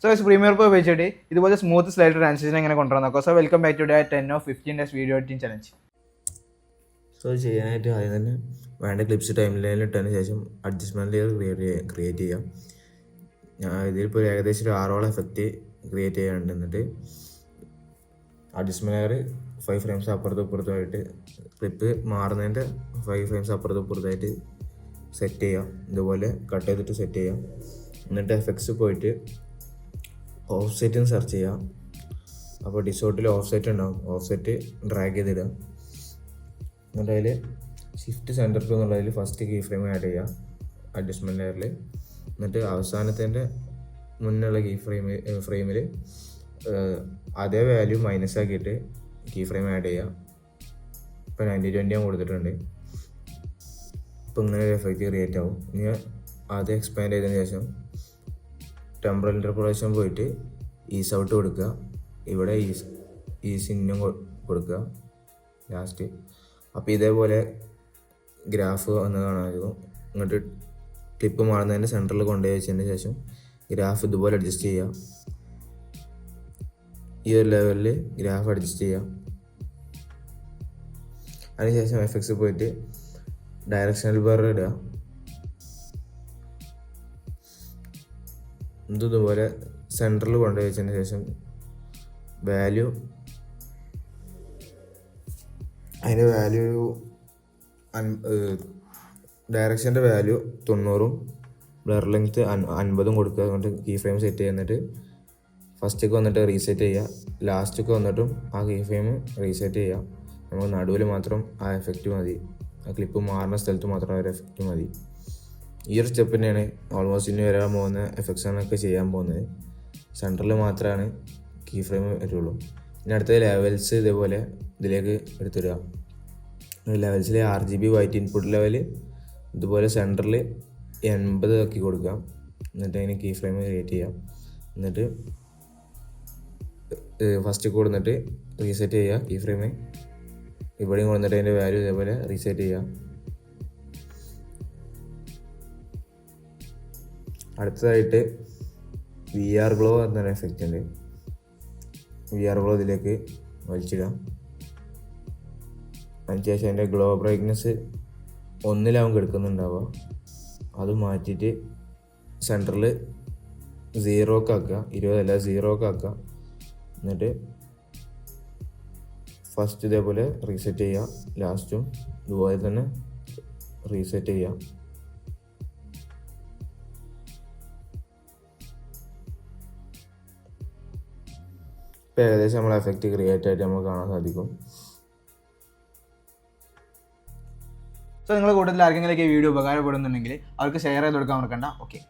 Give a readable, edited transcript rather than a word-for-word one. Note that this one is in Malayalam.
സോ പ്രീമിയർ പ്രോ ഉപയോഗിച്ചിട്ട് ഇതുപോലെ സ്മൂത്ത് സ്ലൈഡർ ട്രാൻസിഷൻ എങ്ങനെ കൊണ്ടുവരാൻ നോക്കാം. So welcome back to day 10 or 15 days video editing challenge. So ചെയ്യാനായിട്ട് ആദ്യം തന്നെ വേണ്ട ക്ലിപ്സ് ടൈം ലൈനിൽ ഇട്ടതിന് ശേഷം അഡ്ജസ്റ്റ്മെൻറ്റ് ലെയർ ക്രിയേറ്റ് ചെയ്യാം. ഇതിലിപ്പോൾ ഏകദേശം ഒരു 6 എഫക്റ്റ് ക്രിയേറ്റ് ചെയ്യാനുണ്ട്. എന്നിട്ട് അഡ്ജസ്റ്റ്മെൻറ്റ് ലെയർ 5 ഫ്രെയിംസ് അപ്പുറത്തും ഇപ്പുറത്തുമായിട്ട് ക്ലിപ്പ് മാറുന്നതിൻ്റെ 5 ഫ്രെയിംസ് അപ്പുറത്തും ഇപ്പുറത്തായിട്ട് സെറ്റ് ചെയ്യാം. ഇതുപോലെ കട്ട് ചെയ്തിട്ട് സെറ്റ് ചെയ്യാം. എന്നിട്ട് എഫക്ട്സ് പോയിട്ട് ഓഫ് സെറ്റും സെർച്ച് ചെയ്യാം. അപ്പോൾ ഡിസോർട്ടിൽ ഓഫ് സെറ്റ് ഉണ്ടാവും. ഓഫ് സെറ്റ് ഡ്രാഗ് ചെയ്തിടുക. എന്നിട്ട് അതിൽ ഷിഫ്റ്റ് സെൻറ്റർ ടു എന്നുള്ളതിൽ ഫസ്റ്റ് കീ ഫ്രെയിം ആഡ് ചെയ്യുക അഡ്ജസ്റ്റ്മെൻറ്റ് ലെയറിൽ. എന്നിട്ട് അവസാനത്തിൻ്റെ മുന്നുള്ള ഫ്രെയിമിൽ അതേ വാല്യൂ മൈനസ് ആക്കിയിട്ട് കീ ഫ്രെയിം ആഡ് ചെയ്യുക. ഇപ്പോൾ 90-20 ഞാൻ കൊടുത്തിട്ടുണ്ട്. ഇപ്പോൾ ഇങ്ങനെ ഒരു എഫക്റ്റ് ക്രിയേറ്റ് ആവും. ഇനി അത് എക്സ്പാൻഡ് ചെയ്തതിന് ശേഷം ടെമ്പറൽ ഇൻ്റർപോളേഷൻ പോയിട്ട് ഈസ് ഔട്ട് കൊടുക്കുക. ഇവിടെ ഈസ് ഇന്നും കൊടുക്കുക ലാസ്റ്റ്. അപ്പോൾ ഇതേപോലെ ഗ്രാഫ് വന്ന് കാണാമായിരിക്കും. ഇങ്ങോട്ട് ക്ലിപ്പ് മാറുന്നതിൻ്റെ സെൻറ്ററിൽ കൊണ്ടുപോയി വെച്ചതിന് ശേഷം ഗ്രാഫ് ഇതുപോലെ അഡ്ജസ്റ്റ് ചെയ്യുക. ഈ ഒരു ലെവലിൽ ഗ്രാഫ് അഡ്ജസ്റ്റ് ചെയ്യുക. അതിനുശേഷം എഫക്ട്സ് പോയിട്ട് ഡയറക്ഷണൽ ബാർ ഇടുക. ഇതുപോലെ സെൻറ്ററിൽ കൊണ്ടുപോയി വെച്ചതിന് ശേഷം വാല്യൂ അതിൻ്റെ വാല്യൂ ഡയറക്ഷൻ്റെ വാല്യൂ 90 ബ്ലർ ലെങ്ത്ത് 50 കൊടുക്കുക. അതുകൊണ്ട് കീ ഫ്രെയിം സെറ്റ് ചെയ്യുന്നിട്ട് ഫസ്റ്റൊക്കെ വന്നിട്ട് റീസെറ്റ് ചെയ്യുക. ലാസ്റ്റൊക്കെ വന്നിട്ടും ആ കീ ഫ്രെയിം റീസെറ്റ് ചെയ്യുക. നമുക്ക് നടുവിൽ മാത്രം ആ എഫക്റ്റ് മതി. ആ ക്ലിപ്പ് മാറുന്ന സ്ഥലത്ത് മാത്രം ആ ഒരു എഫക്റ്റ് മതി. ഈ ഒരു സ്റ്റെപ്പ് തന്നെയാണ് ഓൾമോസ്റ്റ് ഇനി വരാൻ പോകുന്ന എഫക്ട്സാണൊക്കെ ചെയ്യാൻ പോകുന്നത്. സെൻറ്ററിൽ മാത്രമാണ് കീ ഫ്രെയിം വരുള്ളൂ. ഇനി അടുത്ത ലെവൽസ് ഇതേപോലെ ഇതിലേക്ക് എടുത്തിടുക. ലെവൽസിൽ RGB വൈറ്റ് ഇൻപുട്ട് ലെവൽ ഇതുപോലെ സെൻറ്ററിൽ 80 ആക്കി കൊടുക്കാം. എന്നിട്ട് അതിന് കീ ഫ്രെയിം ക്രിയേറ്റ് ചെയ്യാം. എന്നിട്ട് ഫസ്റ്റ് കൊടുത്തിട്ട് റീസെറ്റ് ചെയ്യുക കീ ഫ്രെയിം. ഇവിടെയും കൊടുത്തിട്ട് അതിൻ്റെ വാല്യൂ ഇതേപോലെ റീസെറ്റ് ചെയ്യുക. അടുത്തതായിട്ട് VR ഗ്ലോ എന്നൊരു എഫക്റ്റ് ഉണ്ട്. VR ഗ്ലോ ഇതിലേക്ക് വലിച്ചിടാം. അതിനുശേഷം അതിൻ്റെ ഗ്ലോ ബ്രൈറ്റ്നെസ് 1 എടുക്കുന്നുണ്ടാവുക. അത് മാറ്റിയിട്ട് സെൻറ്ററിൽ 0 ആക്കുക. 20 അല്ല 0 ആക്കുക. എന്നിട്ട് ഫസ്റ്റ് ഇതേപോലെ റീസെറ്റ് ചെയ്യുക. ലാസ്റ്റും ഇതുപോലെ തന്നെ റീസെറ്റ് ചെയ്യുക. ഇപ്പോൾ ഏകദേശം നമ്മൾ എഫക്റ്റ് ക്രിയേറ്റ് ആയിട്ട് നമുക്ക് കാണാൻ സാധിക്കും. സോ നിങ്ങൾ കൂടുതൽ ആർക്കെങ്കിലും ഈ വീഡിയോ ഉപകാരപ്പെടുന്നുണ്ടെങ്കിൽ അവർക്ക് ഷെയർ ചെയ്ത് കൊടുക്കാൻ മറക്കണ്ട. ഓക്കെ.